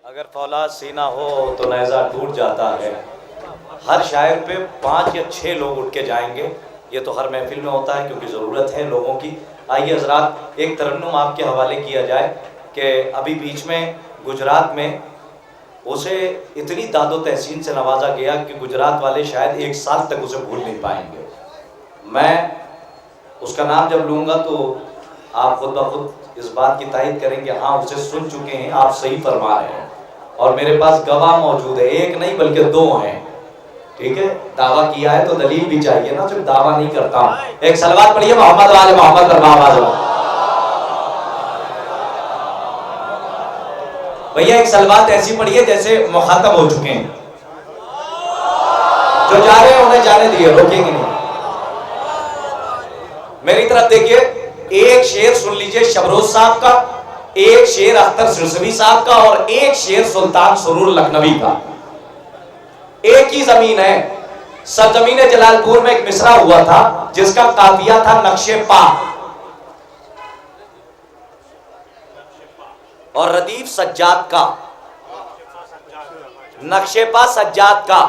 अगर फौलाद सीना हो तो नेज़ा टूट जाता है। हर शायर पे 5 या 6 लोग उठ के जाएंगे। ये तो हर महफिल में होता है क्योंकि ज़रूरत है लोगों की। आइए हज़रात एक तरन्नुम आपके हवाले किया जाए कि अभी बीच में गुजरात में उसे इतनी दादो तहसीन से नवाजा गया कि गुजरात वाले शायद 1 साल तक उसे भूल नहीं पाएंगे। मैं उसका नाम जब लूँगा तो आप खुद ब खुद इस बात की तायद करेंगे, हाँ उसे सुन चुके हैं, आप सही फरमा रहे हैं। और मेरे पास गवाह मौजूद है, एक नहीं बल्कि 2 हैं। ठीक है, दावा किया है तो दलील भी चाहिए ना, सिर्फ दावा नहीं करता हूं। एक सलवात पढ़िए मोहम्मद वाले मोहम्मद पर आवाज भैया, एक सलवात ऐसी पढ़िए जैसे मुखातब हो चुके हैं। जो जा रहे हैं उन्हें जाने दिए, रोकेंगे नहीं। मेरी तरफ देखिए, एक शेर सुन लीजिए शबरोज साहब का, एक शेर अख्तर सिरसवी साहब का और एक शेर सुल्तान सुरूर लखनवी का। एक ही जमीन है। सरजमीन जलालपुर में एक मिसरा हुआ था जिसका काफिया था नक्शे पा, और रदीफ सज्जाद का, नक्शे पा सज्जाद का।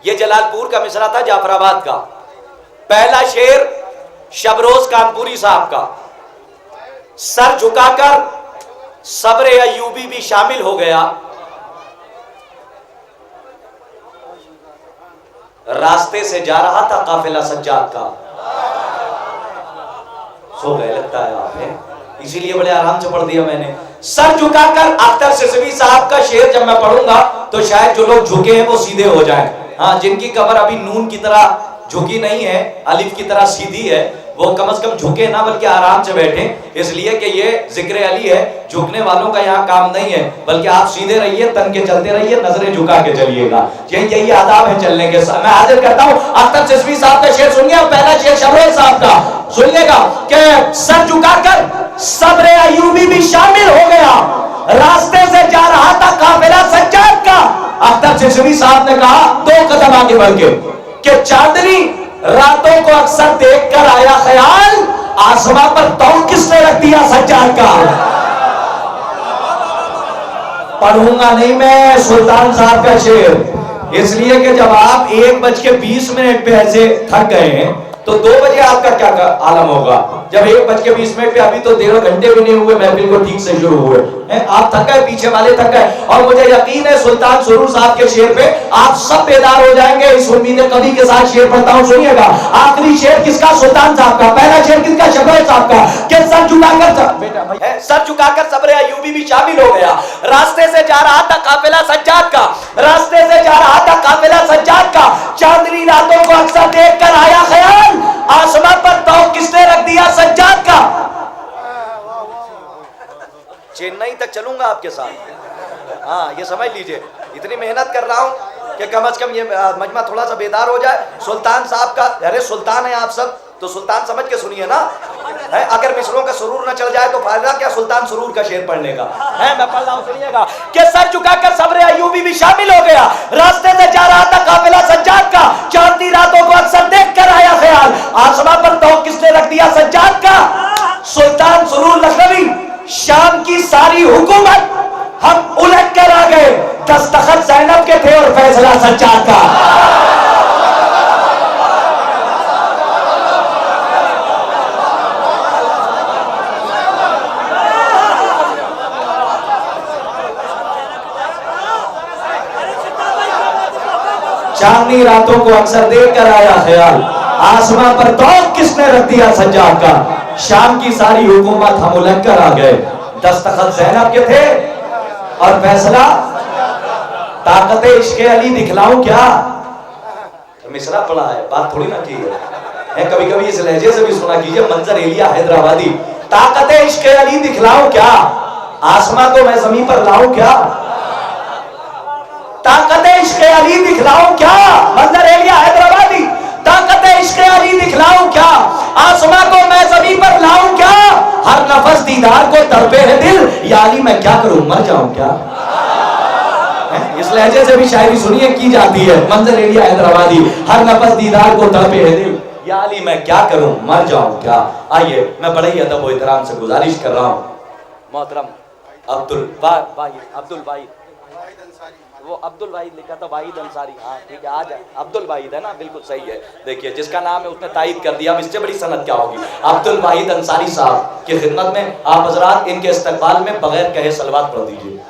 यह जलालपुर का मिसरा था, जाफराबाद का। पहला शेर शबरोज कानपुरी साहब का, सर झुकाकर सब्र अयूबी भी शामिल हो गया, रास्ते से जा रहा था काफिला सज्जाद का। सो गए लगता है आपने, इसीलिए बड़े आराम से पढ़ दिया मैंने। सर झुकाकर अख्तर सिरसवी साहब का शेर जब मैं पढ़ूंगा तो शायद जो लोग झुके हैं वो सीधे हो जाएं। हाँ, जिनकी कमर अभी नून की तरह झुकी नहीं है, अलिफ की तरह सीधी है, वो कम से कम झुके ना बल्कि आराम से बैठे, इसलिए कि ये जिक्र अली है। झुकने वालों का यहाँ काम नहीं है, बल्कि आप सीधे रहिए, तन के चलते रहिए, नजरें झुका के चलिएगा। यही आदाब है चलने के। मैं हाजिर करता हूँ अख्तर सिरसवी साहब का शेर सुनिए, और पहला शेर शबरोज साहब का सुनिएगा कि सर झुकाकर सब्र अयूबी भी शामिल हो गया, रास्ते से जा रहा था काफिला सज्जाद का। अख्तर सिरसवी साहब ने कहा 2 कदम आगे बढ़ के कि चांदनी रातों को अक्सर देखकर आया ख्याल, आसमां पर तौल किसने रख दिया सज्जाद का। पढ़ूंगा नहीं मैं सुल्तान साहब का शेर, इसलिए कि जब आप 1:20 पे ऐसे थक गए हैं तो 2 बजे आपका क्या आलम होगा। जब 1:20 पे, अभी तो 1.5 घंटे भी नहीं हुए महफिल को ठीक से शुरू हुए हैं, आप थक गए, पीछे वाले थक गए। और मुझे यकीन है सुल्तान सुरूर साहब के शेर पे आप सब बेदार हो जाएंगे। इस उम्मीद कवि के साथ शेर पढ़ता हूं, सुनिएगा। आखिरी शेर किसका? सुल्तान साहब का। पहला शेर किसका? शबरोज साहब का। कि सर झुकाकर सब्र अयूबी भी शामिल हो गया, रास्ते से जा रहा था काफिला सज्जाद का, रास्ते से जा रहा था काफिला सज्जाद का। चांदनी रातों को अक्सर देख कर आया ख्याल, आसमां पर तौल किसने रख दिया सज्जाद का। चेन्नई तक चलूंगा आपके साथ। हाँ, ये समझ लीजिए, इतनी मेहनत कर रहा हूं कि कम से कम ये मजमा थोड़ा सा बेदार हो जाए। सुल्तान साहब का, अरे सुल्तान है आप सब तो सुल्तान समझ के सुनिए ना। है, अगर मिसरों का सुरूर न चल जाए तो फायदा क्या सुल्तान सुरूर का शेर पढ़ने का है। मैं पढ़ रहा हूं, सुनिएगा। कि सर झुकाकर सब्र अयूबी भी शामिल हो गया, रास्ते से जा रहा था काफिला सज्जाद का। चांदनी रातों को अक्सर देख कर आया ख्याल, आसमां पर तौल किसने रख दिया सज्जाद का। सुल्तान सुरूर लखनवी, शाम की सारी हुकूमत हम उलट कर आ गए, दस्तखत ज़ैनब के थे और फैसला सज्जाद का। चांदनी रातों को अक्सर देख कर आया ख्याल, आसमां पर तौल किसने रख दिया सज्जाद का। शाम की सारी हुकूमत हम उलट कर आ गए, दस्तखत ज़ैनब के थे और फैसला। ताकत इश्क़ अली दिखलाऊं क्या, मिसरा पढ़ा है, बात थोड़ी ना की है। कभी कभी इस लहजे से भी सुना कीजिए, मंजर एलिया हैदराबादी। ताकत इश्क़ अली दिखलाऊं क्या, आसमां को मैं जमीन पर लाऊं क्या। ताकत इश्क़ अली दिखलाऊं क्या, मंजर एलिया हैदराबादी। ताकत इश्क़ अली दिखलाऊं क्या, आसमां को मैं ज़मीन पर लाऊं क्या। हर नफस दीदार को तड़पे है दिल, या अली मैं क्या करूं, मर जाऊं क्या। इस लहजे से भी शायरी सुनिए की जाती है, मंजर एलिया हैदराबादी। हर नफस दीदार को तड़पे है दिल, या अली मैं क्या करूं, मर जाऊं क्या। आइए मैं बड़े ही अदब व एहतराम से गुजारिश कर रहा हूं मोहतरम अब्दुल वाहिद, वो अब्दुल वाहिद लिखा था, वाहिद अंसारी। हाँ ठीक है, आज अब्दुल वाहिद है ना, बिल्कुल सही है। देखिए जिसका नाम है उसने तायीद कर दिया, अब इससे बड़ी सनद क्या होगी। अब्दुल वाहिद अंसारी साहब की खिदमत में आप हजरात इनके इस्तकबाल में बगैर कहे सलवात पढ़ दीजिए।